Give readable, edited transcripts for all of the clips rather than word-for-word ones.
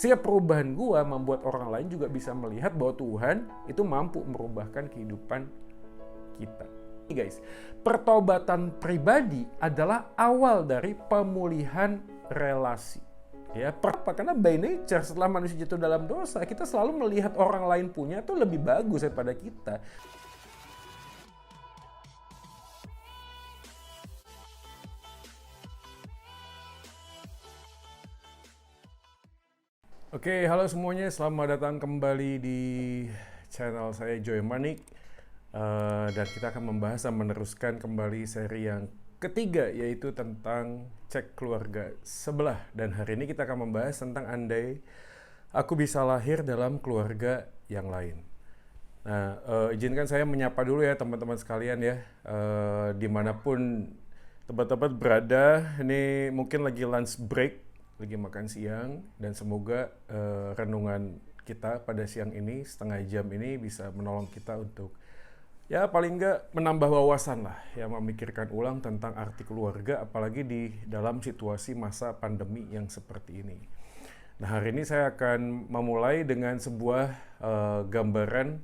Sehingga perubahan gue membuat orang lain juga bisa melihat bahwa Tuhan itu mampu merubahkan kehidupan kita. Guys, pertobatan pribadi adalah awal dari pemulihan relasi. Ya, karena by nature setelah manusia jatuh dalam dosa, kita selalu melihat orang lain punya itu lebih bagus daripada kita. Oke, halo semuanya, selamat datang kembali di channel saya Joy Manik. Dan kita akan membahas dan meneruskan kembali seri yang ketiga, yaitu tentang cek keluarga sebelah. Dan hari ini kita akan membahas tentang andai aku bisa lahir dalam keluarga yang lain. Nah, izinkan saya menyapa dulu ya teman-teman sekalian ya, dimanapun tempat-tempat berada. Ini mungkin lagi lunch break, lagi makan siang, dan semoga renungan kita pada siang ini, setengah jam ini, bisa menolong kita untuk ya paling nggak menambah wawasan lah, ya memikirkan ulang tentang arti keluarga, apalagi di dalam situasi masa pandemi yang seperti ini. Nah, hari ini saya akan memulai dengan sebuah gambaran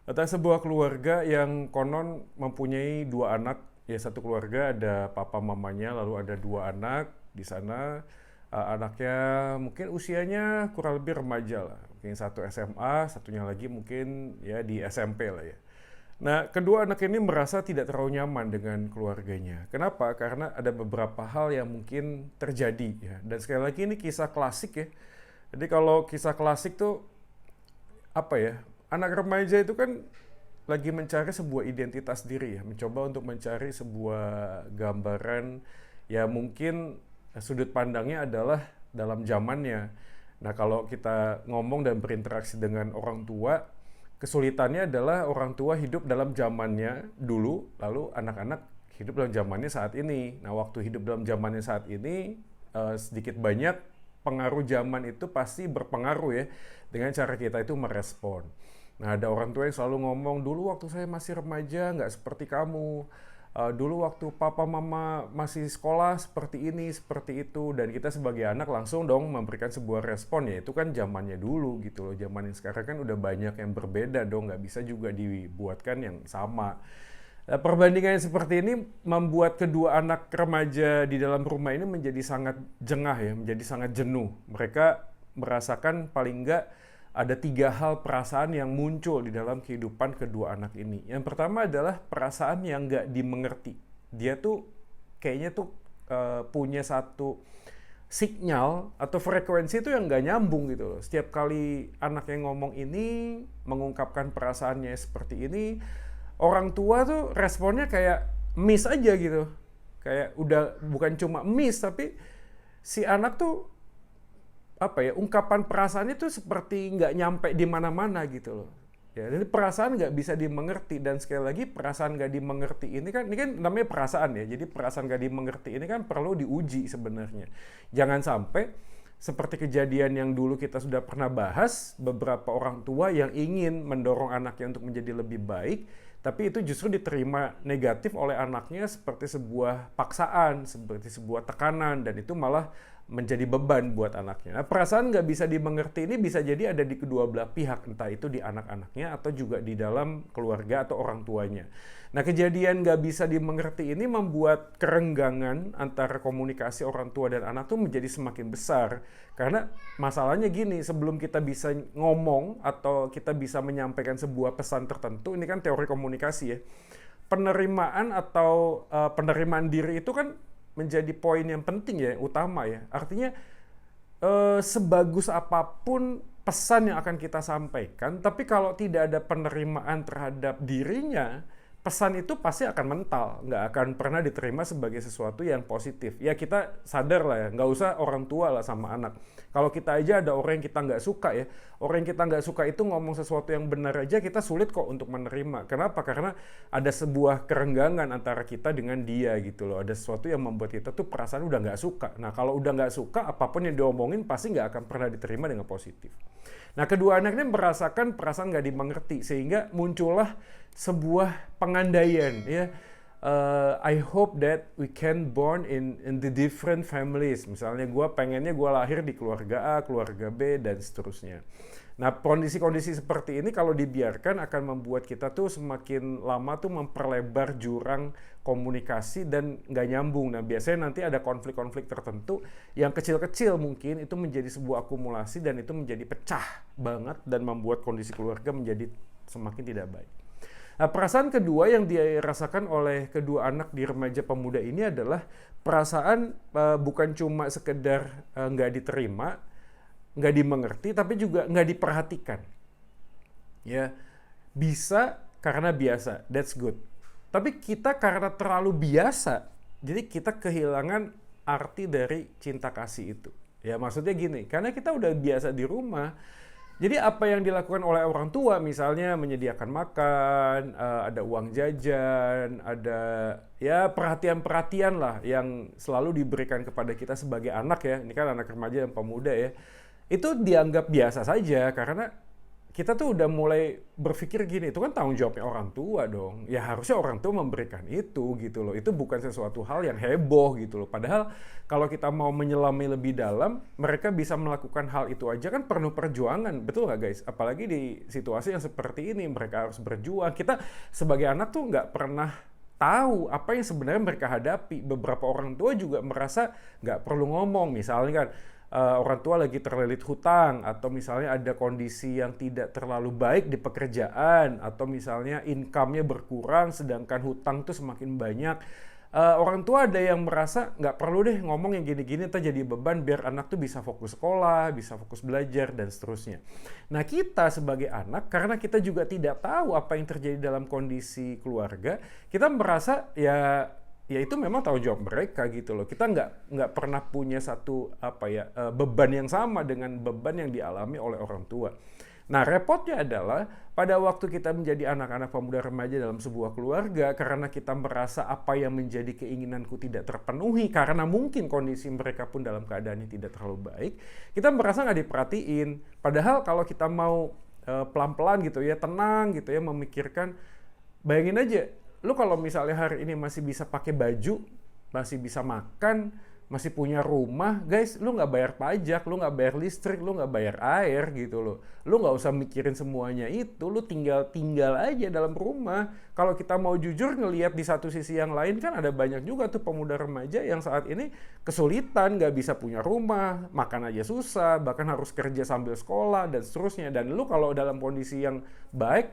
tentang sebuah keluarga yang konon mempunyai dua anak. Ya, satu keluarga ada papa mamanya, lalu ada dua anak di sana. Anaknya mungkin usianya kurang lebih remaja lah, mungkin satu SMA, satunya lagi mungkin ya di SMP lah ya. Nah, kedua anak ini merasa tidak terlalu nyaman dengan keluarganya. Kenapa? Karena ada beberapa hal yang mungkin terjadi ya. Dan sekali lagi ini kisah klasik ya. Jadi kalau kisah klasik tuh apa ya? Anak remaja itu kan lagi mencari sebuah identitas diri ya, mencoba untuk mencari sebuah gambaran ya, mungkin sudut pandangnya adalah dalam zamannya. Nah, kalau kita ngomong dan berinteraksi dengan orang tua, kesulitannya adalah orang tua hidup dalam zamannya dulu, lalu anak-anak hidup dalam zamannya saat ini. Nah, waktu hidup dalam zamannya saat ini, sedikit banyak pengaruh zaman itu pasti berpengaruh ya dengan cara kita itu merespon. Nah, ada orang tua yang selalu ngomong, dulu waktu saya masih remaja nggak seperti kamu. Dulu waktu papa mama masih sekolah seperti ini, seperti itu. Dan kita sebagai anak langsung dong memberikan sebuah respon, ya itu kan zamannya dulu gitu loh. Zaman yang sekarang kan udah banyak yang berbeda dong, nggak bisa juga dibuatkan yang sama. Nah, perbandingan yang seperti ini membuat kedua anak remaja di dalam rumah ini menjadi sangat jengah ya, menjadi sangat jenuh. Mereka merasakan paling nggak ada tiga hal perasaan yang muncul di dalam kehidupan kedua anak ini. Yang pertama adalah perasaan yang nggak dimengerti. Dia tuh kayaknya tuh punya satu sinyal atau frekuensi itu yang nggak nyambung gitu loh. Setiap kali anak yang ngomong ini, mengungkapkan perasaannya seperti ini, orang tua tuh responnya kayak miss aja gitu. Kayak udah bukan cuma miss, tapi si anak tuh apa ya, ungkapan perasaannya tuh seperti nggak nyampe di mana-mana gitu loh. Ya, jadi perasaan nggak bisa dimengerti, dan sekali lagi perasaan nggak dimengerti ini kan namanya perasaan ya. Jadi perasaan nggak dimengerti ini kan perlu diuji sebenarnya. Jangan sampai seperti kejadian yang dulu kita sudah pernah bahas, beberapa orang tua yang ingin mendorong anaknya untuk menjadi lebih baik, tapi itu justru diterima negatif oleh anaknya seperti sebuah paksaan, seperti sebuah tekanan, dan itu malah menjadi beban buat anaknya. Nah, perasaan nggak bisa dimengerti ini bisa jadi ada di kedua belah pihak, entah itu di anak-anaknya atau juga di dalam keluarga atau orang tuanya. Nah, kejadian nggak bisa dimengerti ini membuat kerenggangan antara komunikasi orang tua dan anak tuh menjadi semakin besar. Karena masalahnya gini, sebelum kita bisa ngomong atau kita bisa menyampaikan sebuah pesan tertentu, ini kan teori komunikasi ya. Penerimaan atau penerimaan diri itu kan menjadi poin yang penting ya, utama ya. Artinya sebagus apapun pesan yang akan kita sampaikan, tapi kalau tidak ada penerimaan terhadap dirinya, pesan itu pasti akan mental, nggak akan pernah diterima sebagai sesuatu yang positif. Ya kita sadar lah ya, nggak usah orang tua lah sama anak. Kalau kita aja ada orang yang kita nggak suka ya, orang yang kita nggak suka itu ngomong sesuatu yang benar aja kita sulit kok untuk menerima. Kenapa? Karena ada sebuah kerenggangan antara kita dengan dia gitu loh. Ada sesuatu yang membuat kita tuh perasaan udah nggak suka. Nah, kalau udah nggak suka, apapun yang diomongin pasti nggak akan pernah diterima dengan positif. Nah, kedua anak ini merasakan perasaan nggak dimengerti, sehingga muncullah sebuah pengandaian ya. I hope that we can born in the different families. Misalnya gue pengennya gue lahir di keluarga A, keluarga B, dan seterusnya. Nah, kondisi-kondisi seperti ini kalau dibiarkan akan membuat kita tuh semakin lama tuh memperlebar jurang komunikasi dan nggak nyambung. Nah, biasanya nanti ada konflik-konflik tertentu yang kecil-kecil mungkin itu menjadi sebuah akumulasi dan itu menjadi pecah banget dan membuat kondisi keluarga menjadi semakin tidak baik. Nah, perasaan kedua yang dirasakan oleh kedua anak di remaja pemuda ini adalah perasaan bukan cuma sekedar nggak diterima, nggak dimengerti, tapi juga nggak diperhatikan. Ya, bisa karena biasa, that's good. Tapi kita karena terlalu biasa, jadi kita kehilangan arti dari cinta kasih itu. Ya, maksudnya gini, karena kita udah biasa di rumah, jadi apa yang dilakukan oleh orang tua, misalnya menyediakan makan, ada uang jajan, ada ya perhatian-perhatian lah yang selalu diberikan kepada kita sebagai anak ya. Ini kan anak remaja dan pemuda ya. Itu dianggap biasa saja karena kita tuh udah mulai berpikir gini, itu kan tanggung jawabnya orang tua dong. Ya harusnya orang tua memberikan itu gitu loh. Itu bukan sesuatu hal yang heboh gitu loh. Padahal kalau kita mau menyelami lebih dalam, mereka bisa melakukan hal itu aja kan perlu perjuangan. Betul nggak guys? Apalagi di situasi yang seperti ini, mereka harus berjuang. Kita sebagai anak tuh nggak pernah tahu apa yang sebenarnya mereka hadapi. Beberapa orang tua juga merasa nggak perlu ngomong. Misalnya kan, orang tua lagi terlilit hutang atau misalnya ada kondisi yang tidak terlalu baik di pekerjaan atau misalnya income-nya berkurang sedangkan hutang tuh semakin banyak. Orang tua ada yang merasa nggak perlu deh ngomong yang gini-gini entah jadi beban biar anak tuh bisa fokus sekolah, bisa fokus belajar dan seterusnya. Nah, kita sebagai anak karena kita juga tidak tahu apa yang terjadi dalam kondisi keluarga, kita merasa ya itu memang tanggung jawab mereka gitu loh. Kita nggak pernah punya satu beban yang sama dengan beban yang dialami oleh orang tua. Nah, repotnya adalah pada waktu kita menjadi anak-anak pemuda remaja dalam sebuah keluarga karena kita merasa apa yang menjadi keinginanku tidak terpenuhi karena mungkin kondisi mereka pun dalam keadaannya tidak terlalu baik, kita merasa nggak diperhatiin. Padahal kalau kita mau pelan-pelan gitu ya, tenang gitu ya, memikirkan, bayangin aja lu kalau misalnya hari ini masih bisa pakai baju, masih bisa makan, masih punya rumah, guys, lu nggak bayar pajak, lu nggak bayar listrik, lu nggak bayar air gitu loh. Lu nggak usah mikirin semuanya itu, lu tinggal aja dalam rumah. Kalau kita mau jujur ngelihat di satu sisi yang lain kan ada banyak juga tuh pemuda remaja yang saat ini kesulitan, nggak bisa punya rumah, makan aja susah, bahkan harus kerja sambil sekolah dan seterusnya. Dan lu kalau dalam kondisi yang baik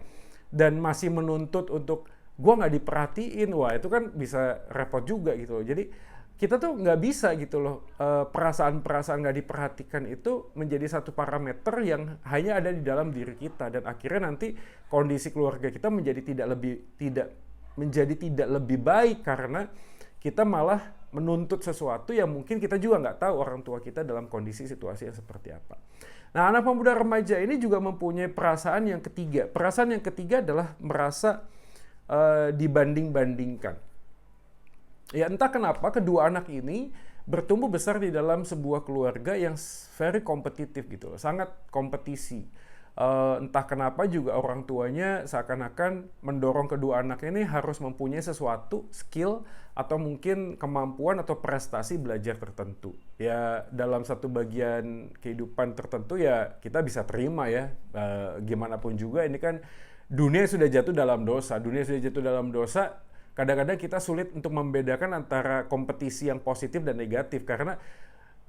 dan masih menuntut untuk gue nggak diperhatiin, wah itu kan bisa repot juga gitu loh. Jadi kita tuh nggak bisa gitu loh, perasaan-perasaan nggak diperhatikan itu menjadi satu parameter yang hanya ada di dalam diri kita dan akhirnya nanti kondisi keluarga kita menjadi tidak lebih baik karena kita malah menuntut sesuatu yang mungkin kita juga nggak tahu orang tua kita dalam kondisi situasi yang seperti apa. Nah, anak pemuda remaja ini juga mempunyai perasaan yang ketiga. Perasaan yang ketiga adalah merasa dibanding-bandingkan. Ya entah kenapa kedua anak ini bertumbuh besar di dalam sebuah keluarga yang very kompetitif gitu loh, sangat kompetisi. Entah kenapa juga orang tuanya seakan-akan mendorong kedua anak ini harus mempunyai sesuatu, skill, atau mungkin kemampuan atau prestasi belajar tertentu. Ya dalam satu bagian kehidupan tertentu ya kita bisa terima ya, gimana pun juga ini kan dunia sudah jatuh dalam dosa, kadang-kadang kita sulit untuk membedakan antara kompetisi yang positif dan negatif karena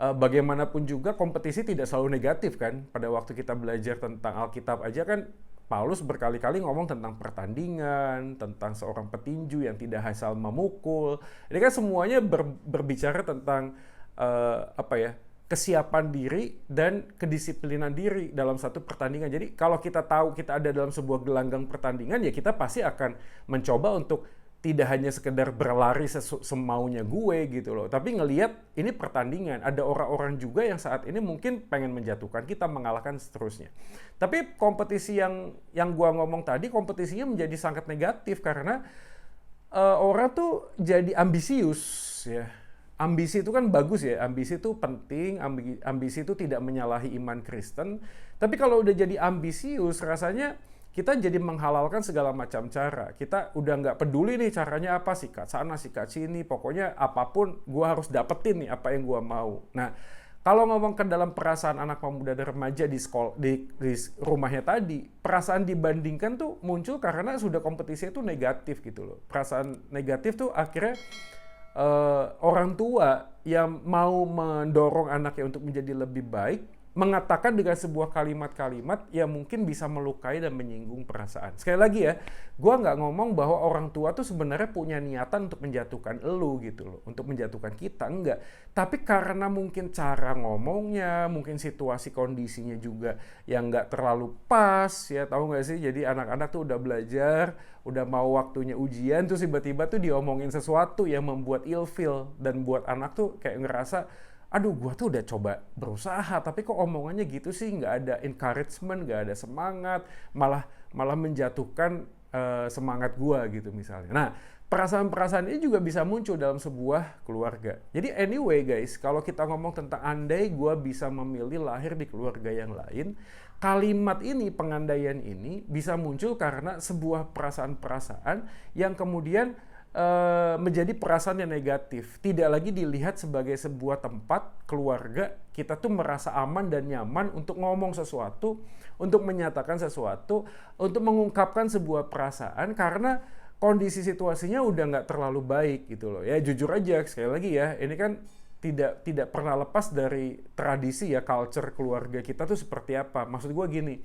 bagaimanapun juga kompetisi tidak selalu negatif kan. Pada waktu kita belajar tentang Alkitab aja kan Paulus berkali-kali ngomong tentang pertandingan, tentang seorang petinju yang tidak asal memukul. Ini kan semuanya berbicara tentang kesiapan diri dan kedisiplinan diri dalam satu pertandingan. Jadi kalau kita tahu kita ada dalam sebuah gelanggang pertandingan, ya kita pasti akan mencoba untuk tidak hanya sekedar berlari semaunya gue gitu loh, tapi ngelihat ini pertandingan. Ada orang-orang juga yang saat ini mungkin pengen menjatuhkan kita, mengalahkan seterusnya. Tapi kompetisi yang gua ngomong tadi, kompetisinya menjadi sangat negatif karena orang tuh jadi ambisius ya. Ambisi itu kan bagus ya, ambisi itu penting, ambisi itu tidak menyalahi iman Kristen. Tapi kalau udah jadi ambisius, rasanya kita jadi menghalalkan segala macam cara. Kita udah nggak peduli nih caranya apa, sikat sana, sikat sini, pokoknya apapun gue harus dapetin nih apa yang gue mau. Nah, kalau ngomong ke dalam perasaan anak pemuda dan remaja di sekolah, di rumahnya tadi, perasaan dibandingkan tuh muncul karena sudah kompetisinya tuh negatif gitu loh. Perasaan negatif tuh akhirnya orang tua yang mau mendorong anaknya untuk menjadi lebih baik mengatakan dengan sebuah kalimat-kalimat yang mungkin bisa melukai dan menyinggung perasaan. Sekali lagi ya, gue nggak ngomong bahwa orang tua tuh sebenarnya punya niatan untuk menjatuhkan elu gitu loh, untuk menjatuhkan kita, enggak. Tapi karena mungkin cara ngomongnya, mungkin situasi kondisinya juga yang nggak terlalu pas, ya tahu nggak sih? Jadi anak-anak tuh udah belajar, udah mau waktunya ujian, terus tiba-tiba tuh diomongin sesuatu yang membuat ilfeel dan buat anak tuh kayak ngerasa, aduh gue tuh udah coba berusaha tapi kok omongannya gitu sih, nggak ada encouragement, nggak ada semangat, malah menjatuhkan semangat gue gitu misalnya. Nah, perasaan-perasaan ini juga bisa muncul dalam sebuah keluarga. Jadi anyway guys, kalau kita ngomong tentang andai gue bisa memilih lahir di keluarga yang lain, kalimat ini, pengandaian ini bisa muncul karena sebuah perasaan-perasaan yang kemudian menjadi perasaan yang negatif. Tidak lagi dilihat sebagai sebuah tempat keluarga kita tuh merasa aman dan nyaman untuk ngomong sesuatu, untuk menyatakan sesuatu, untuk mengungkapkan sebuah perasaan karena kondisi situasinya udah nggak terlalu baik gitu loh. Ya jujur aja sekali lagi ya, ini kan tidak pernah lepas dari tradisi ya, culture keluarga kita tuh seperti apa. Maksud gue gini,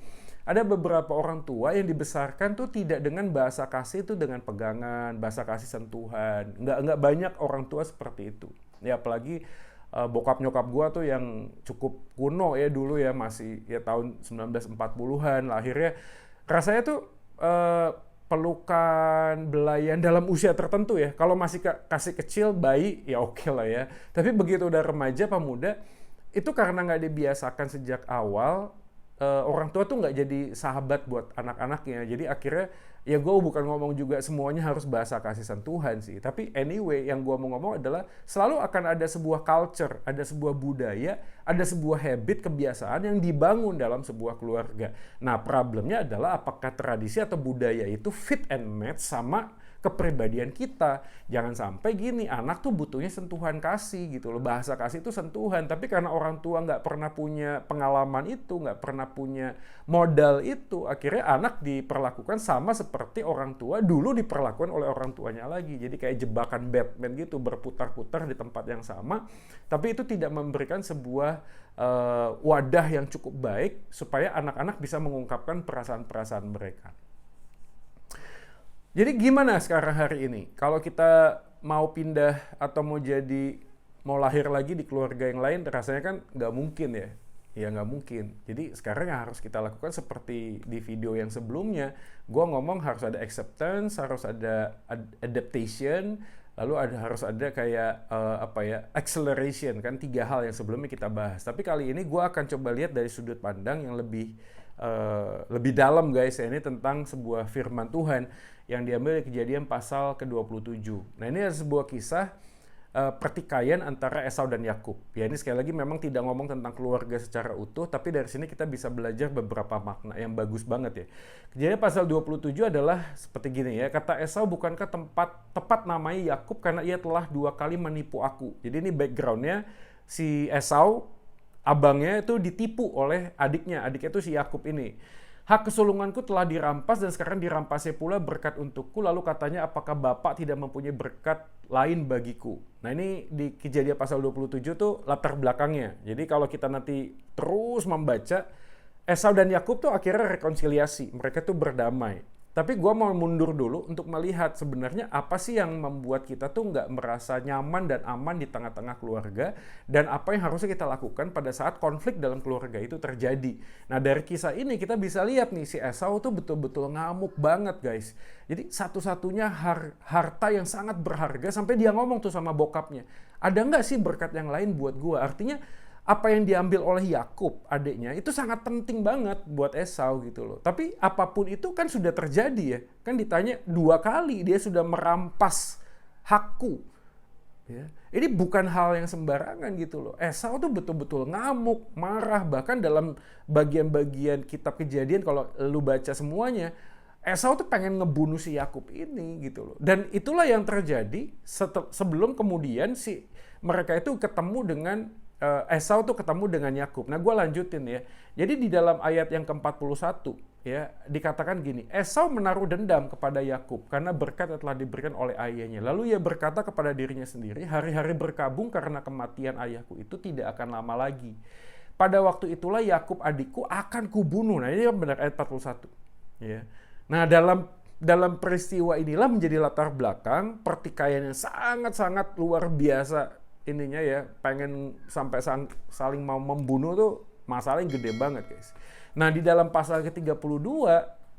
ada beberapa orang tua yang dibesarkan tuh tidak dengan bahasa kasih itu dengan pegangan, bahasa kasih sentuhan. Nggak banyak orang tua seperti itu. Ya apalagi bokap nyokap gua tuh yang cukup kuno ya dulu ya, masih ya tahun 1940-an lahirnya. Rasanya tuh pelukan, belayan dalam usia tertentu ya. Kalau masih kasih kecil, bayi ya oke lah ya. Tapi begitu udah remaja, pemuda, itu karena nggak dibiasakan sejak awal, orang tua tuh nggak jadi sahabat buat anak-anaknya. Jadi akhirnya ya gue bukan ngomong juga semuanya harus bahasa kasih sentuhan sih. Tapi anyway yang gue mau ngomong adalah selalu akan ada sebuah culture, ada sebuah budaya, ada sebuah habit, kebiasaan yang dibangun dalam sebuah keluarga. Nah problemnya adalah apakah tradisi atau budaya itu fit and match sama kepribadian kita. Jangan sampai gini, anak tuh butuhnya sentuhan kasih gitu loh, bahasa kasih itu sentuhan, tapi karena orang tua nggak pernah punya pengalaman itu, nggak pernah punya modal itu, akhirnya anak diperlakukan sama seperti orang tua dulu diperlakukan oleh orang tuanya lagi. Jadi kayak jebakan Batman gitu, berputar-putar di tempat yang sama, tapi itu tidak memberikan sebuah wadah yang cukup baik supaya anak-anak bisa mengungkapkan perasaan-perasaan mereka. Jadi gimana sekarang hari ini? Kalau kita mau pindah atau mau lahir lagi di keluarga yang lain, rasanya kan nggak mungkin ya. Ya nggak mungkin. Jadi sekarang yang harus kita lakukan seperti di video yang sebelumnya, gue ngomong harus ada acceptance, harus ada adaptation, lalu harus ada kayak acceleration, kan 3 hal yang sebelumnya kita bahas. Tapi kali ini gue akan coba lihat dari sudut pandang yang lebih dalam guys. Ini tentang sebuah firman Tuhan yang diambil dari Kejadian pasal ke-27. Nah ini ada sebuah kisah pertikaian antara Esau dan Yakub. Ya ini sekali lagi memang tidak ngomong tentang keluarga secara utuh, tapi dari sini kita bisa belajar beberapa makna yang bagus banget ya. Kejadian pasal 27 adalah seperti gini ya, kata Esau, bukankah tepat namanya Yakub karena ia telah 2 kali menipu aku. Jadi ini backgroundnya, si Esau, abangnya itu ditipu oleh adiknya itu si Yakub ini. Hak kesulunganku telah dirampas dan sekarang dirampasnya pula berkat untukku. Lalu katanya, apakah Bapak tidak mempunyai berkat lain bagiku? Nah ini di Kejadian pasal 27 tuh latar belakangnya. Jadi kalau kita nanti terus membaca, Esau dan Yakub tuh akhirnya rekonsiliasi. Mereka tuh berdamai. Tapi gue mau mundur dulu untuk melihat sebenarnya apa sih yang membuat kita tuh nggak merasa nyaman dan aman di tengah-tengah keluarga, dan apa yang harusnya kita lakukan pada saat konflik dalam keluarga itu terjadi. Nah dari kisah ini kita bisa lihat nih, si Esau tuh betul-betul ngamuk banget guys. Jadi satu-satunya harta yang sangat berharga sampai dia ngomong tuh sama bokapnya, ada nggak sih berkat yang lain buat gue? Artinya apa yang diambil oleh Yakub, adiknya, itu sangat penting banget buat Esau gitu loh. Tapi apapun itu kan sudah terjadi ya. Kan ditanya 2 kali dia sudah merampas hakku. Ya. Ini bukan hal yang sembarangan gitu loh. Esau tuh betul-betul ngamuk, marah, bahkan dalam bagian-bagian kitab Kejadian kalau lu baca semuanya, Esau tuh pengen ngebunuh si Yakub ini gitu loh. Dan itulah yang terjadi sebelum kemudian si mereka itu ketemu dengan Esau tuh ketemu dengan Yakub. Nah, gue lanjutin ya. Jadi di dalam ayat yang ke-41 ya, dikatakan gini, Esau menaruh dendam kepada Yakub karena berkat yang telah diberikan oleh ayahnya. Lalu ia berkata kepada dirinya sendiri, hari-hari berkabung karena kematian ayahku itu tidak akan lama lagi. Pada waktu itulah Yakub adikku akan kubunuh. Nah, ini benar ayat 41. Ya. Nah, dalam peristiwa inilah menjadi latar belakang pertikaian yang sangat-sangat luar biasa ininya ya, pengen sampai saling mau membunuh tuh masalahnya gede banget guys. Nah di dalam pasal ke-32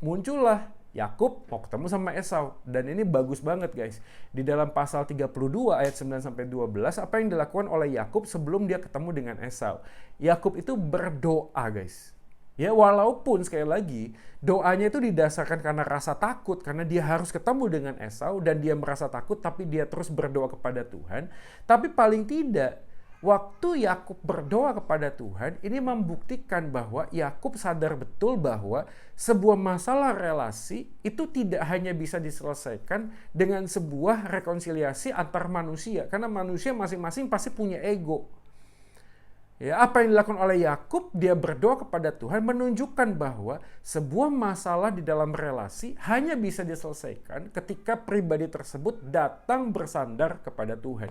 muncullah Yakub mau ketemu sama Esau, dan ini bagus banget guys. Di dalam pasal 32 ayat 9-12 apa yang dilakukan oleh Yakub sebelum dia ketemu dengan Esau. Yakub itu berdoa guys. Ya, walaupun sekali lagi doanya itu didasarkan karena rasa takut, karena dia harus ketemu dengan Esau dan dia merasa takut, tapi dia terus berdoa kepada Tuhan. Tapi paling tidak waktu Yakub berdoa kepada Tuhan, ini membuktikan bahwa Yakub sadar betul bahwa sebuah masalah relasi itu tidak hanya bisa diselesaikan dengan sebuah rekonsiliasi antar manusia, karena manusia masing-masing pasti punya ego. Ya, apa yang dilakukan oleh Yakub, dia berdoa kepada Tuhan menunjukkan bahwa sebuah masalah di dalam relasi hanya bisa diselesaikan ketika pribadi tersebut datang bersandar kepada Tuhan.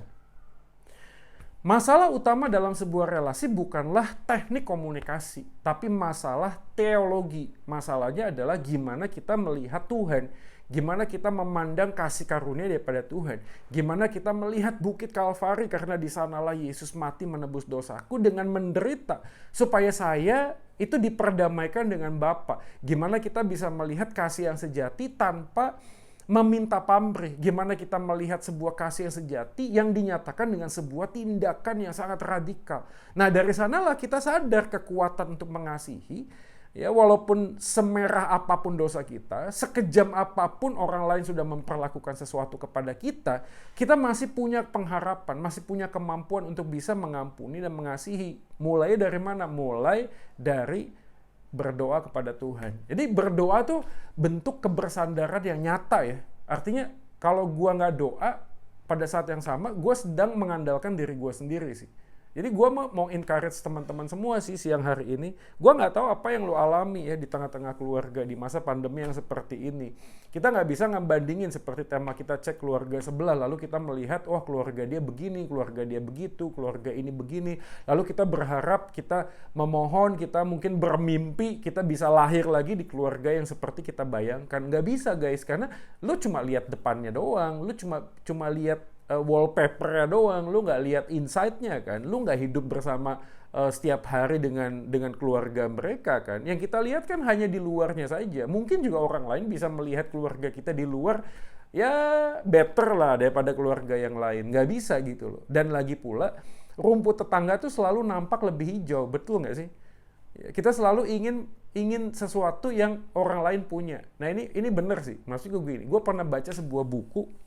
Masalah utama dalam sebuah relasi bukanlah teknik komunikasi, tapi masalah teologi. Masalahnya adalah gimana kita melihat Tuhan, gimana kita memandang kasih karunia daripada Tuhan, gimana kita melihat Bukit Kalvari karena di sanalah Yesus mati menebus dosaku dengan menderita supaya saya itu diperdamaikan dengan Bapa. Gimana kita bisa melihat kasih yang sejati tanpa meminta pamrih, gimana kita melihat sebuah kasih yang sejati yang dinyatakan dengan sebuah tindakan yang sangat radikal. Nah dari sanalah kita sadar kekuatan untuk mengasihi, ya walaupun semerah apapun dosa kita, sekejam apapun orang lain sudah memperlakukan sesuatu kepada kita, kita masih punya pengharapan, masih punya kemampuan untuk bisa mengampuni dan mengasihi. Mulai dari mana? Mulai dari berdoa kepada Tuhan. Jadi berdoa tuh bentuk kebersandaran yang nyata ya. Artinya kalau gua nggak doa, pada saat yang sama gua sedang mengandalkan diri gua sendiri sih. Jadi gue mau encourage teman-teman semua sih siang hari ini. Gue nggak tahu apa yang lo alami ya di tengah-tengah keluarga di masa pandemi yang seperti ini. Kita nggak bisa ngebandingin seperti tema kita cek keluarga sebelah, lalu kita melihat, wah keluarga dia begini, keluarga dia begitu, keluarga ini begini. Lalu kita berharap, kita memohon, kita mungkin bermimpi, kita bisa lahir lagi di keluarga yang seperti kita bayangkan. Nggak bisa guys, karena lo cuma lihat depannya doang, lo cuma lihat wallpaper-nya doang, lu nggak lihat inside-nya kan, lu nggak hidup bersama setiap hari dengan keluarga mereka kan. Yang kita lihat kan hanya di luarnya saja. Mungkin juga orang lain bisa melihat keluarga kita di luar ya better lah daripada keluarga yang lain. Nggak bisa gitu loh. Dan lagi pula rumput tetangga tuh selalu nampak lebih hijau, betul nggak sih? Kita selalu ingin sesuatu yang orang lain punya. Nah ini bener sih. Maksud gue gini, gue pernah baca sebuah buku.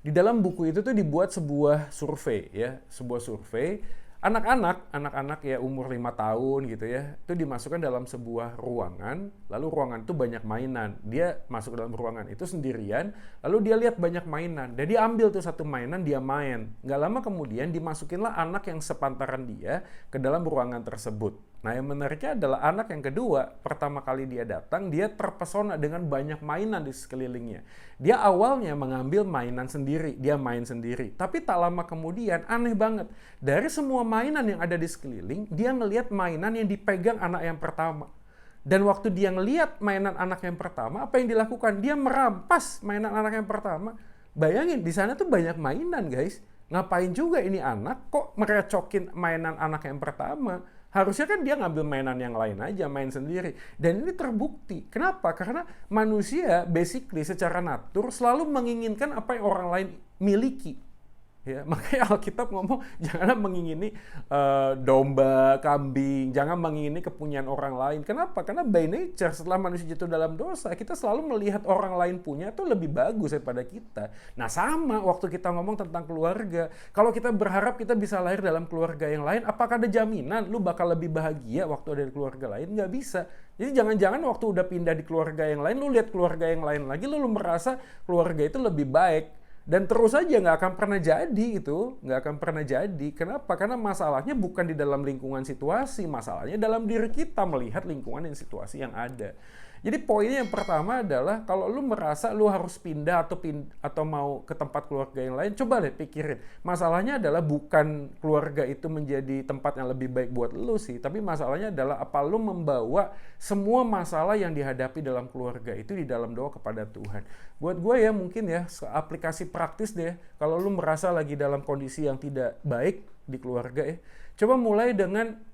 Di dalam buku itu tuh dibuat sebuah survei ya, sebuah survei anak-anak ya umur 5 tahun gitu ya, itu dimasukkan dalam sebuah ruangan, lalu ruangan itu banyak mainan. Dia masuk ke dalam ruangan itu sendirian, lalu dia lihat banyak mainan. Dan dia ambil tuh satu mainan, dia main. Nggak lama kemudian dimasukinlah anak yang sepantaran dia ke dalam ruangan tersebut. Nah yang menariknya adalah anak yang kedua, pertama kali dia datang, dia terpesona dengan banyak mainan di sekelilingnya. Dia awalnya mengambil mainan sendiri, dia main sendiri. Tapi tak lama kemudian, aneh banget, dari semua mainan yang ada di sekeliling, dia ngelihat mainan yang dipegang anak yang pertama. Dan waktu dia ngelihat mainan anak yang pertama, apa yang dilakukan? Dia merampas mainan anak yang pertama. Bayangin, di sana tuh banyak mainan guys. Ngapain juga ini anak kok merecokin mainan anak yang pertama? Harusnya kan dia ngambil mainan yang lain aja, main sendiri. Dan ini terbukti. Kenapa? Karena manusia basically secara natur selalu menginginkan apa yang orang lain miliki. Ya, makanya Alkitab ngomong janganlah mengingini domba, kambing, jangan mengingini kepunyaan orang lain. Kenapa? Karena by nature setelah manusia jatuh dalam dosa, kita selalu melihat orang lain punya itu lebih bagus daripada kita. Nah sama waktu kita ngomong tentang keluarga, kalau kita berharap kita bisa lahir dalam keluarga yang lain, apakah ada jaminan lu bakal lebih bahagia waktu ada di keluarga lain? Nggak bisa. Jadi jangan-jangan waktu udah pindah di keluarga yang lain, lu lihat keluarga yang lain lagi, lu merasa keluarga itu lebih baik. Dan terus aja nggak akan pernah jadi itu, nggak akan pernah jadi. Kenapa? Karena masalahnya bukan di dalam lingkungan situasi, masalahnya dalam diri kita melihat lingkungan dan situasi yang ada. Jadi poinnya yang pertama adalah kalau lu merasa lu harus pindah atau mau ke tempat keluarga yang lain, coba deh pikirin. Masalahnya adalah bukan keluarga itu menjadi tempat yang lebih baik buat lu sih, tapi masalahnya adalah apa lu membawa semua masalah yang dihadapi dalam keluarga itu di dalam doa kepada Tuhan. Buat gue ya mungkin ya aplikasi praktis deh, kalau lu merasa lagi dalam kondisi yang tidak baik di keluarga ya, coba mulai dengan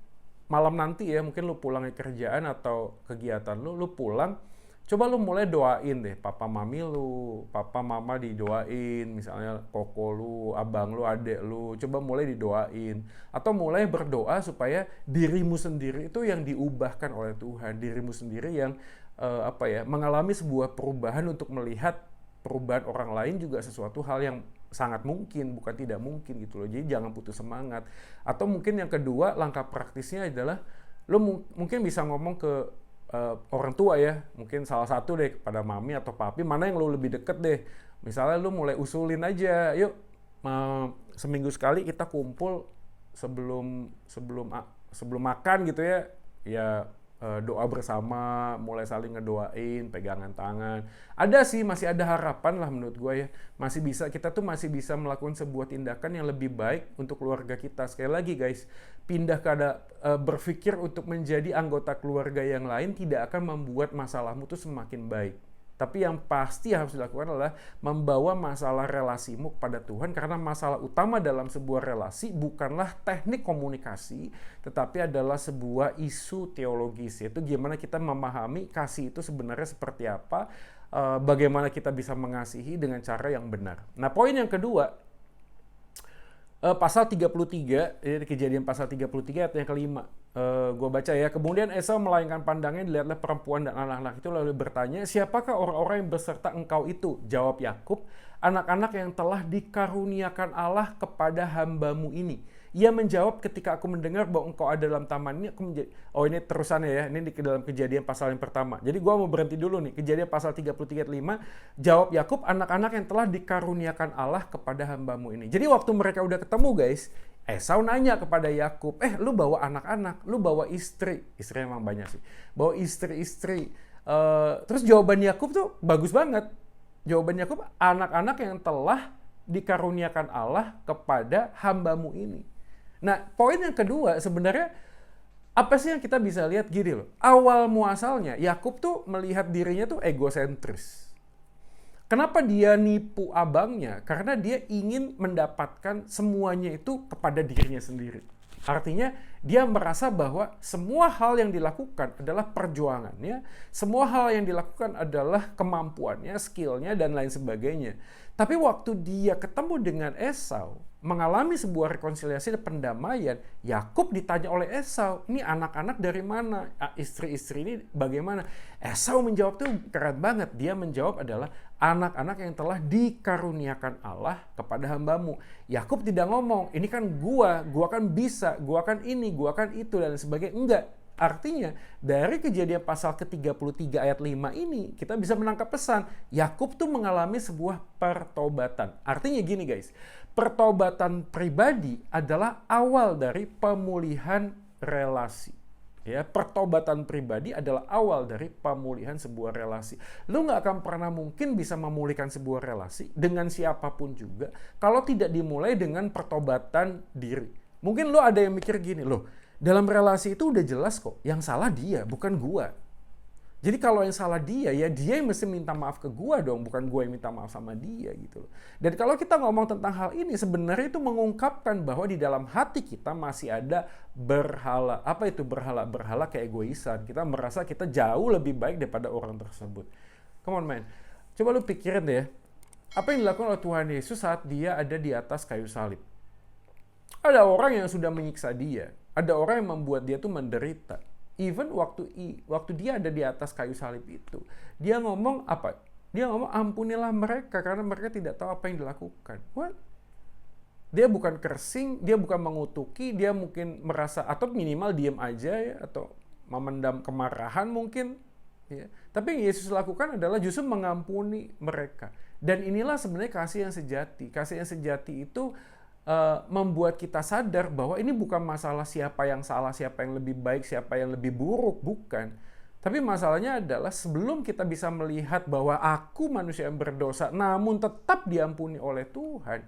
malam nanti ya, mungkin lu pulang ke kerjaan atau kegiatan lu pulang, coba lu mulai doain deh papa mami lu, papa mama didoain, misalnya koko lu, abang lu, adek lu, coba mulai didoain. Atau mulai berdoa supaya dirimu sendiri itu yang diubahkan oleh Tuhan, dirimu sendiri yang mengalami sebuah perubahan untuk melihat perubahan orang lain juga sesuatu hal yang sangat mungkin, bukan tidak mungkin gitu loh. Jadi jangan putus semangat. Atau mungkin yang kedua, langkah praktisnya adalah lo mungkin bisa ngomong ke orang tua ya, mungkin salah satu deh kepada mami atau papi, mana yang lo lebih deket deh. Misalnya lo mulai usulin aja, yuk seminggu sekali kita kumpul sebelum makan gitu ya, doa bersama, mulai saling ngedoain, pegangan tangan. Masih ada harapan lah menurut gue ya. Kita tuh masih bisa melakukan sebuah tindakan yang lebih baik untuk keluarga kita. Sekali lagi guys, berpikir untuk menjadi anggota keluarga yang lain tidak akan membuat masalahmu tuh semakin baik. Tapi yang pasti harus dilakukan adalah membawa masalah relasimu kepada Tuhan, karena masalah utama dalam sebuah relasi bukanlah teknik komunikasi, tetapi adalah sebuah isu teologis, yaitu gimana kita memahami kasih itu sebenarnya seperti apa, bagaimana kita bisa mengasihi dengan cara yang benar. Nah, poin yang kedua, pasal 33, Kejadian pasal 33 ayat yang kelima. Gue baca ya. Kemudian Esau melayangkan pandangnya, dilihatlah perempuan dan anak-anak itu, lalu bertanya, siapakah orang-orang yang beserta engkau itu? Jawab Yakub, anak-anak yang telah dikaruniakan Allah kepada hambamu ini. Ia menjawab, ketika aku mendengar bahwa engkau ada dalam taman ini, aku menjadi... Oh, ini terusannya ya, ini di dalam Kejadian pasal yang pertama. Jadi gue mau berhenti dulu nih. Kejadian pasal 33 ayat 5, jawab Yakub, anak-anak yang telah dikaruniakan Allah kepada hambamu ini. Jadi waktu mereka udah ketemu guys, Esau nanya kepada Yakub, lu bawa anak-anak, lu bawa istri emang banyak sih, bawa istri-istri. Terus jawaban Yakub tuh bagus banget. Jawaban Yakub, anak-anak yang telah dikaruniakan Allah kepada hambamu ini. Nah, poin yang kedua sebenarnya apa sih yang kita bisa lihat gini loh. Awal muasalnya Yakub tuh melihat dirinya tuh egosentris. Kenapa dia nipu abangnya? Karena dia ingin mendapatkan semuanya itu kepada dirinya sendiri. Artinya dia merasa bahwa semua hal yang dilakukan adalah perjuangannya, semua hal yang dilakukan adalah kemampuannya, skillnya, dan lain sebagainya. Tapi waktu dia ketemu dengan Esau, mengalami sebuah rekonsiliasi dan pendamaian, Yakub ditanya oleh Esau, ini anak-anak dari mana? Istri-istri ini bagaimana? Esau menjawab tuh keren banget. Dia menjawab adalah anak-anak yang telah dikaruniakan Allah kepada hambamu. Yakub tidak ngomong, ini kan gua kan bisa, gua kan ini, gua kan itu, dan sebagainya. Enggak. Artinya, dari Kejadian pasal ke-33 ayat 5 ini, kita bisa menangkap pesan, Yakub tuh mengalami sebuah pertobatan. Artinya gini guys, pertobatan pribadi adalah awal dari pemulihan relasi. Ya, pertobatan pribadi adalah awal dari pemulihan sebuah relasi. Lu nggak akan pernah mungkin bisa memulihkan sebuah relasi dengan siapapun juga kalau tidak dimulai dengan pertobatan diri. Mungkin lu ada yang mikir gini, loh, dalam relasi itu udah jelas kok, yang salah dia, bukan gua. Jadi kalau yang salah dia, ya dia yang mesti minta maaf ke gua dong, bukan gua yang minta maaf sama dia gitu loh. Dan kalau kita ngomong tentang hal ini, sebenarnya itu mengungkapkan bahwa di dalam hati kita masih ada berhala. Apa itu berhala? Berhala keegoisan. Kita merasa kita jauh lebih baik daripada orang tersebut. Come on man, coba lu pikirin deh ya. Apa yang dilakukan oleh Tuhan Yesus saat dia ada di atas kayu salib? Ada orang yang sudah menyiksa dia. Ada orang yang membuat dia tuh menderita. Even waktu dia ada di atas kayu salib itu, dia ngomong apa? Dia ngomong ampunilah mereka karena mereka tidak tahu apa yang dilakukan. What? Dia bukan kersing, dia bukan mengutuki, dia mungkin merasa atau minimal diam aja ya, atau memendam kemarahan mungkin. Ya. Tapi yang Yesus lakukan adalah justru mengampuni mereka. Dan inilah sebenarnya kasih yang sejati. Kasih yang sejati itu membuat kita sadar bahwa ini bukan masalah siapa yang salah, siapa yang lebih baik, siapa yang lebih buruk, bukan. Tapi masalahnya adalah sebelum kita bisa melihat bahwa aku manusia yang berdosa namun tetap diampuni oleh Tuhan,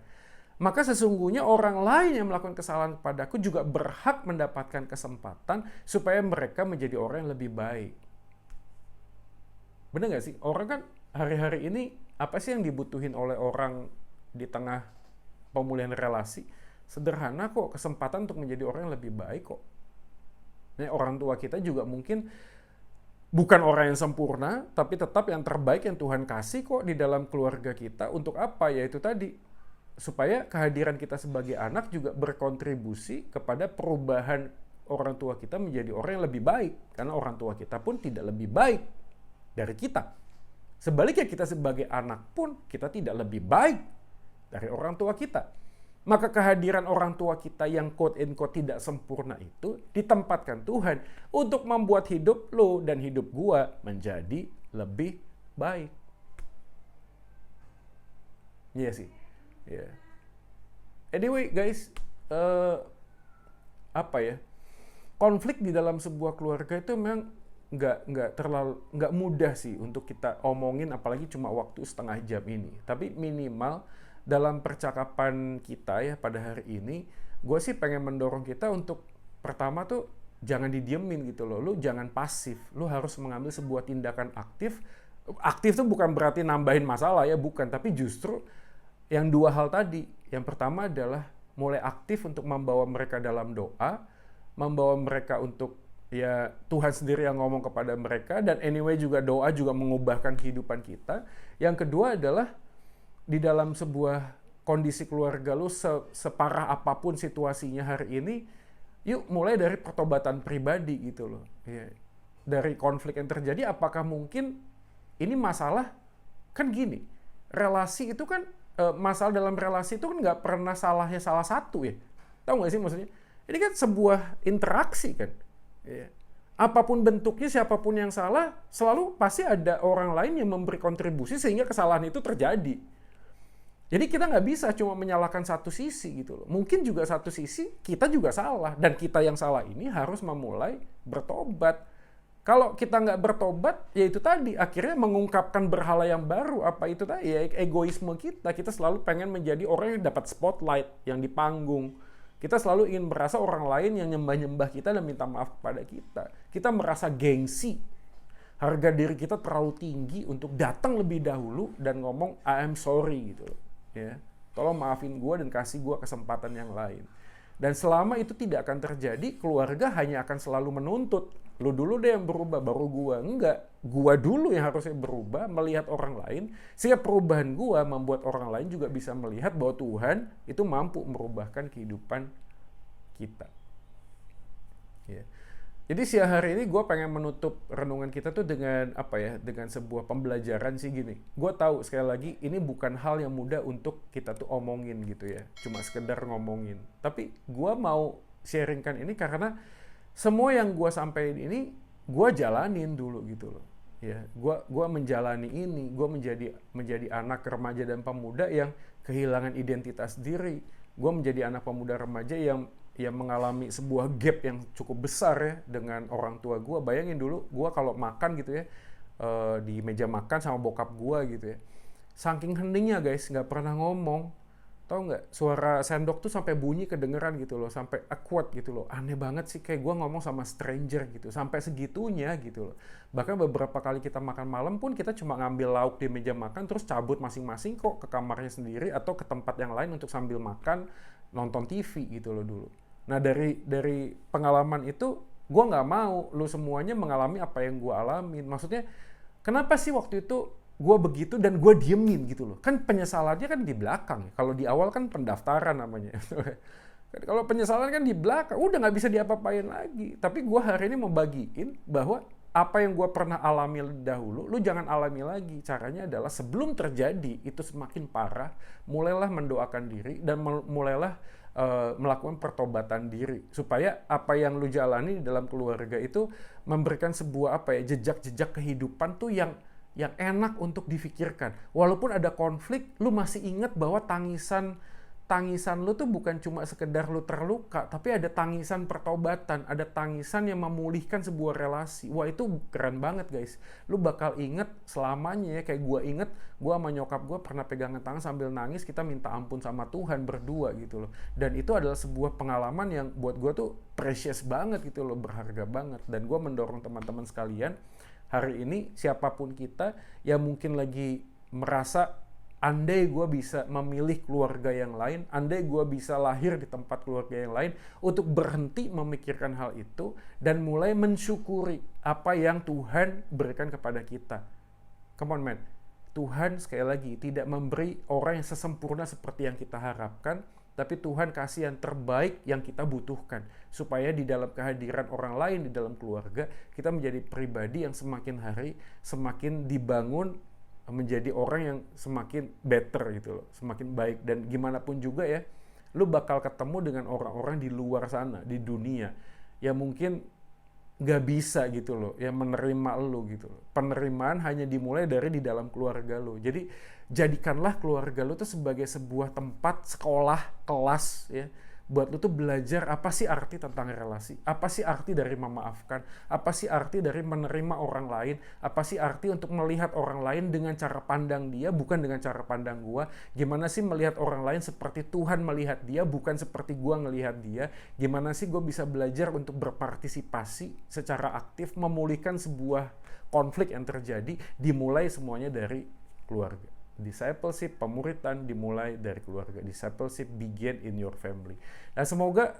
maka sesungguhnya orang lain yang melakukan kesalahan kepadaku juga berhak mendapatkan kesempatan supaya mereka menjadi orang yang lebih baik. Bener gak sih? Orang kan hari-hari ini apa sih yang dibutuhin oleh orang di tengah pemulihan relasi? Sederhana kok, kesempatan untuk menjadi orang yang lebih baik kok. Nah, orang tua kita juga mungkin bukan orang yang sempurna, tapi tetap yang terbaik yang Tuhan kasih kok di dalam keluarga kita. Untuk apa? Yaitu tadi, supaya kehadiran kita sebagai anak juga berkontribusi kepada perubahan orang tua kita menjadi orang yang lebih baik. Karena orang tua kita pun tidak lebih baik dari kita. Sebaliknya kita sebagai anak pun kita tidak lebih baik dari orang tua kita. Maka kehadiran orang tua kita yang quote-unquote tidak sempurna itu ditempatkan Tuhan untuk membuat hidup lo dan hidup gua menjadi lebih baik. Iya sih. Yeah. Anyway guys, apa ya? Konflik di dalam sebuah keluarga itu memang nggak mudah sih untuk kita omongin, apalagi cuma waktu setengah jam ini. Tapi minimal dalam percakapan kita ya pada hari ini, gue sih pengen mendorong kita untuk pertama tuh jangan didiemin gitu loh. Lu jangan pasif, lu harus mengambil sebuah tindakan aktif. Aktif tuh bukan berarti nambahin masalah ya, bukan. Tapi justru yang dua hal tadi. Yang pertama adalah mulai aktif untuk membawa mereka dalam doa, membawa mereka untuk ya Tuhan sendiri yang ngomong kepada mereka, dan anyway juga doa juga mengubahkan kehidupan kita. Yang kedua adalah di dalam sebuah kondisi keluarga lu separah apapun situasinya hari ini, yuk mulai dari pertobatan pribadi gitu loh. Ya. Dari konflik yang terjadi, apakah mungkin ini masalah, kan gini, relasi itu kan, masalah dalam relasi itu kan nggak pernah salahnya salah satu ya. Tahu nggak sih maksudnya? Ini kan sebuah interaksi kan. Ya. Apapun bentuknya, siapapun yang salah, selalu pasti ada orang lain yang memberi kontribusi sehingga kesalahan itu terjadi. Jadi kita nggak bisa cuma menyalahkan satu sisi gitu loh. Mungkin juga satu sisi kita juga salah, dan kita yang salah ini harus memulai bertobat. Kalau kita nggak bertobat, ya itu tadi akhirnya mengungkapkan berhala yang baru. Apa itu tadi? Ya egoisme kita. Kita selalu pengen menjadi orang yang dapat spotlight, yang di panggung. Kita selalu ingin merasa orang lain yang nyembah-nyembah kita dan minta maaf kepada kita. Kita merasa gengsi. Harga diri kita terlalu tinggi untuk datang lebih dahulu dan ngomong I am sorry gitu loh. Ya, tolong maafin gue dan kasih gue kesempatan yang lain. Dan selama itu tidak akan terjadi, keluarga hanya akan selalu menuntut, lu dulu deh yang berubah, baru gue. Enggak, gue dulu yang harusnya berubah, melihat orang lain, sehingga perubahan gue membuat orang lain juga bisa melihat bahwa Tuhan itu mampu merubahkan kehidupan kita. Ya. Jadi siang hari ini gue pengen menutup renungan kita tuh dengan apa ya? Dengan sebuah pembelajaran sih gini. Gue tahu sekali lagi ini bukan hal yang mudah untuk kita tuh omongin gitu ya. Cuma sekedar ngomongin. Tapi gue mau sharingkan ini karena semua yang gue sampaikan ini gue jalanin dulu gitu loh. Ya, gue menjalani ini. Gue menjadi anak remaja dan pemuda yang kehilangan identitas diri. Gue menjadi anak pemuda remaja yang mengalami sebuah gap yang cukup besar ya dengan orang tua gue. Bayangin dulu gue kalau makan gitu ya, di meja makan sama bokap gue gitu ya, saking heningnya guys, nggak pernah ngomong. Tahu nggak, suara sendok tuh sampai bunyi kedengeran gitu loh, sampai awkward gitu loh. Aneh banget sih, kayak gue ngomong sama stranger gitu, sampai segitunya gitu loh. Bahkan beberapa kali kita makan malam pun kita cuma ngambil lauk di meja makan terus cabut masing-masing kok ke kamarnya sendiri atau ke tempat yang lain untuk sambil makan, nonton TV gitu loh dulu. Nah dari pengalaman itu, gue nggak mau lu semuanya mengalami apa yang gue alamin. Maksudnya, kenapa sih waktu itu gue begitu dan gue diemin gitu loh. Kan penyesalannya kan di belakang. Kalau di awal kan pendaftaran namanya. Kalau penyesalan kan di belakang, udah nggak bisa diapa-apain lagi. Tapi gue hari ini mau bagiin bahwa apa yang gue pernah alami dahulu, lu jangan alami lagi. Caranya adalah sebelum terjadi itu semakin parah, mulailah mendoakan diri dan mulailah melakukan pertobatan diri supaya apa yang lu jalani di dalam keluarga itu memberikan sebuah jejak-jejak kehidupan tuh yang enak untuk difikirkan. Walaupun ada konflik, lu masih ingat bahwa tangisan lu tuh bukan cuma sekedar lu terluka, tapi ada tangisan pertobatan, ada tangisan yang memulihkan sebuah relasi. Wah, itu keren banget guys. Lu bakal inget selamanya ya, kayak gue inget, gue sama nyokap gue pernah pegangan tangan sambil nangis, kita minta ampun sama Tuhan berdua gitu loh. Dan itu adalah sebuah pengalaman yang buat gue tuh precious banget gitu loh, berharga banget. Dan gue mendorong teman-teman sekalian, hari ini siapapun kita yang mungkin lagi merasa andai gue bisa memilih keluarga yang lain, andai gue bisa lahir di tempat keluarga yang lain, untuk berhenti memikirkan hal itu dan mulai mensyukuri apa yang Tuhan berikan kepada kita. Come on man, Tuhan sekali lagi tidak memberi orang yang sesempurna seperti yang kita harapkan, tapi Tuhan kasih yang terbaik yang kita butuhkan, supaya di dalam kehadiran orang lain di dalam keluarga, kita menjadi pribadi yang semakin hari semakin dibangun menjadi orang yang semakin better gitu loh, semakin baik. Dan gimana pun juga ya, lu bakal ketemu dengan orang-orang di luar sana, di dunia, yang mungkin gak bisa gitu loh, yang menerima lu gitu loh. Penerimaan hanya dimulai dari di dalam keluarga lu. Jadi jadikanlah keluarga lu tuh sebagai sebuah tempat sekolah, kelas ya, buat lu tuh belajar apa sih arti tentang relasi, apa sih arti dari memaafkan, apa sih arti dari menerima orang lain, apa sih arti untuk melihat orang lain dengan cara pandang dia, bukan dengan cara pandang gua, gimana sih melihat orang lain seperti Tuhan melihat dia, bukan seperti gua ngelihat dia, gimana sih gua bisa belajar untuk berpartisipasi secara aktif, memulihkan sebuah konflik yang terjadi, dimulai semuanya dari keluarga. Discipleship, pemuritan dimulai dari keluarga. Discipleship begin in your family. Nah, semoga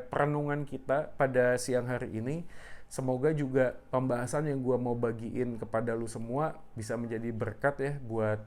perenungan kita pada siang hari ini, semoga juga pembahasan yang gue mau bagiin kepada lu semua bisa menjadi berkat ya buat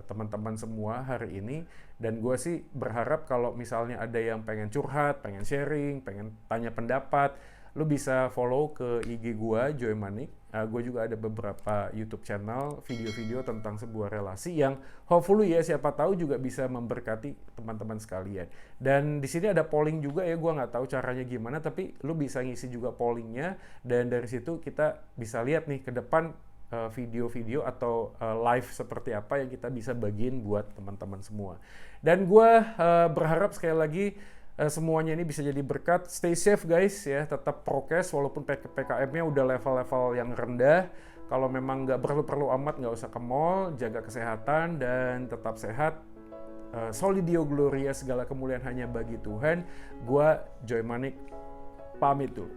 teman-teman semua hari ini. Dan gue sih berharap kalau misalnya ada yang pengen curhat, pengen sharing, pengen tanya pendapat, lu bisa follow ke IG gue, Joy Manik. Gue juga ada beberapa YouTube channel, video-video tentang sebuah relasi yang hopefully ya, siapa tahu juga bisa memberkati teman-teman sekalian. Dan di sini ada polling juga ya, gue nggak tahu caranya gimana, tapi lu bisa ngisi juga pollingnya, dan dari situ kita bisa lihat nih ke depan video-video atau live seperti apa yang kita bisa bagiin buat teman-teman semua. Dan gue berharap sekali lagi semuanya ini bisa jadi berkat. Stay safe guys ya, tetap prokes walaupun PPKM-nya udah level-level yang rendah. Kalau memang nggak perlu amat, nggak usah ke mall, jaga kesehatan dan tetap sehat. Soli Deo Gloria, segala kemuliaan hanya bagi Tuhan. Gua Joy Manik pamit dulu.